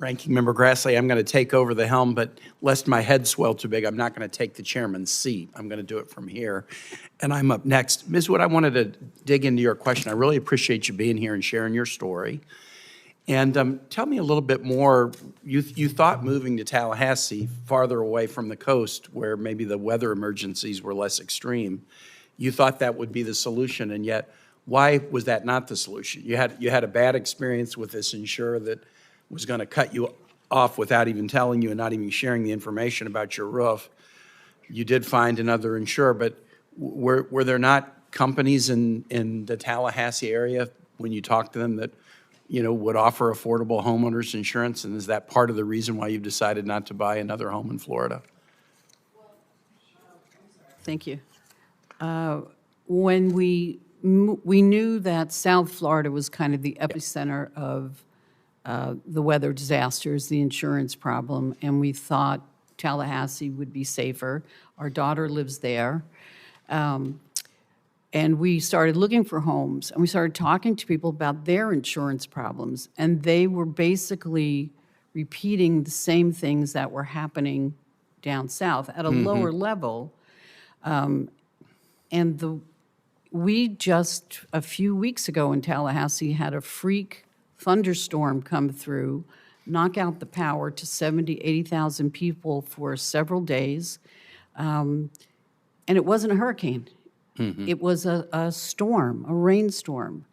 Ranking Member Grassley, I'm going to take over the helm, but lest my head swell too big, I'm not going to take the chairman's seat. I'm going to do it from here. And I'm up next. Ms. Wood, I wanted to dig into your question. I really appreciate you being here and sharing your story. And tell me a little bit more. You thought moving to Tallahassee, farther away from the coast, where maybe the weather emergencies were less extreme, you thought that would be the solution, and yet why was that not the solution? You had a bad experience with this insurer that was going to cut you off without even telling you and not even sharing the information about your roof. You did find another insurer, but were there not companies in the Tallahassee area when you talked to them that, you know, would offer affordable homeowners insurance? And is that part of the reason why you've decided not to buy another home in Florida? Thank you. When we knew that South Florida was kind of the epicenter of the weather disasters, the insurance problem, and we thought Tallahassee would be safer. Our daughter lives there. And we started looking for homes, and we started talking to people about their insurance problems, and they were basically repeating the same things that were happening down south at a lower level. We just, a few weeks ago in Tallahassee, had a freak thunderstorm come through, knock out the power to 70,000, 80,000 people for several days. And it wasn't a hurricane. It was a storm, a rainstorm.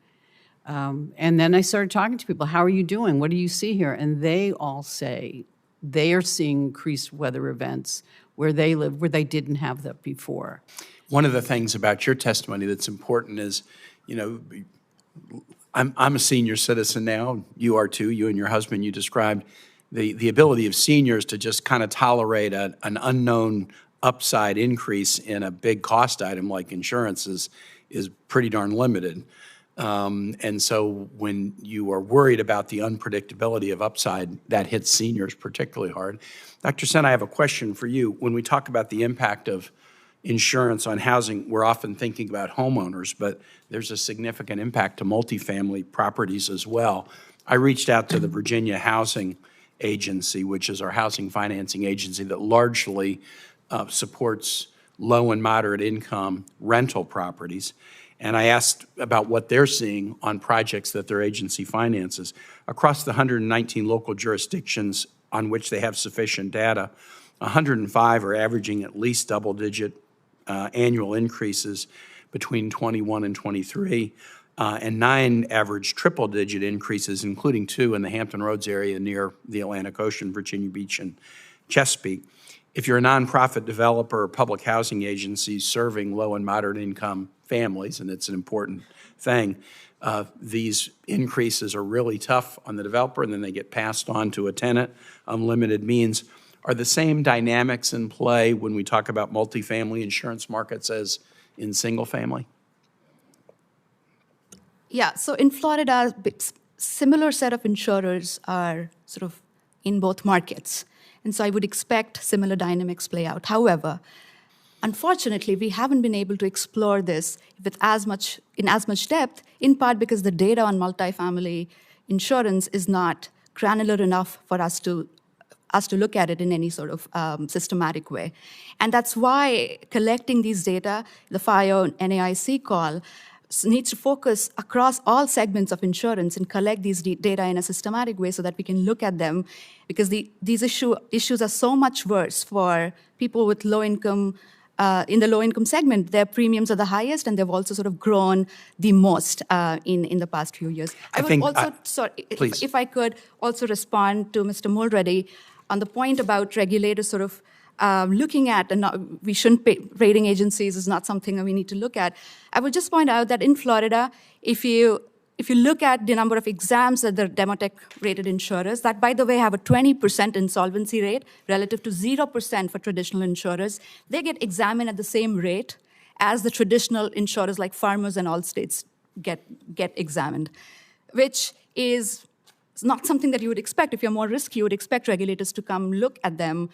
And then I started talking to people, how are you doing? What do you see here? And they all say they are seeing increased weather events where they live, where they didn't have that before. One of the things about your testimony that's important is, you know, I'm a senior citizen now. You are too. You and your husband, you described the ability of seniors to just kind of tolerate an unknown upside increase in a big cost item like insurance is pretty darn limited. And so when you are worried about the unpredictability of upside, that hits seniors particularly hard. Dr. Sen, I have a question for you. When we talk about the impact of insurance on housing, we're often thinking about homeowners, but there's a significant impact to multifamily properties as well. I reached out to the Virginia Housing Agency, which is our housing financing agency that largely supports low and moderate income rental properties. And I asked about what they're seeing on projects that their agency finances. Across the 119 local jurisdictions on which they have sufficient data, 105 are averaging at least double-digit annual increases between 21 and 23, and 9 average triple-digit increases, including 2 in the Hampton Roads area near the Atlantic Ocean, Virginia Beach, and Chesapeake. If you're a nonprofit developer or public housing agency serving low and moderate income families, and it's an important thing, these increases are really tough on the developer, and then they get passed on to a tenant, unlimited means. Are the same dynamics in play when we talk about multifamily insurance markets as in single family? Yeah, so in Florida, similar set of insurers are sort of in both markets. And so I would expect similar dynamics play out. However, unfortunately, we haven't been able to explore this in as much depth, in part because the data on multifamily insurance is not granular enough for us to look at it in any sort of systematic way. And that's why collecting these data, the FIO NAIC call, needs to focus across all segments of insurance and collect these data in a systematic way so that we can look at them, because these issues are so much worse for people with low income. In the low-income segment, their premiums are the highest, and they've also sort of grown the most in the past few years. If I could also respond to Mr. Mulready on the point about regulators sort of looking at, and we shouldn't pay, rating agencies is not something that we need to look at. I would just point out that in Florida, if you look at the number of exams that the Demotech-rated insurers, that, by the way, have a 20% insolvency rate relative to 0% for traditional insurers, they get examined at the same rate as the traditional insurers like Farmers and Allstates get examined, which is it's not something that you would expect. If you're more risky, you would expect regulators to come look at them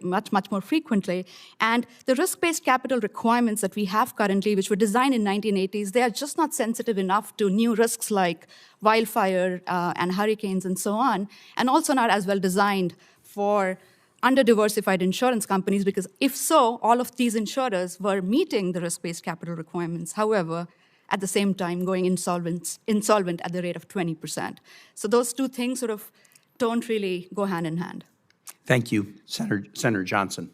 much, much more frequently. And the risk-based capital requirements that we have currently, which were designed in 1980s, they are just not sensitive enough to new risks like wildfire and hurricanes and so on, and also not as well designed for under-diversified insurance companies, because if so, all of these insurers were meeting the risk-based capital requirements. However, at the same time going insolvent at the rate of 20%. So those two things sort of don't really go hand in hand. Thank you, Senator Johnson.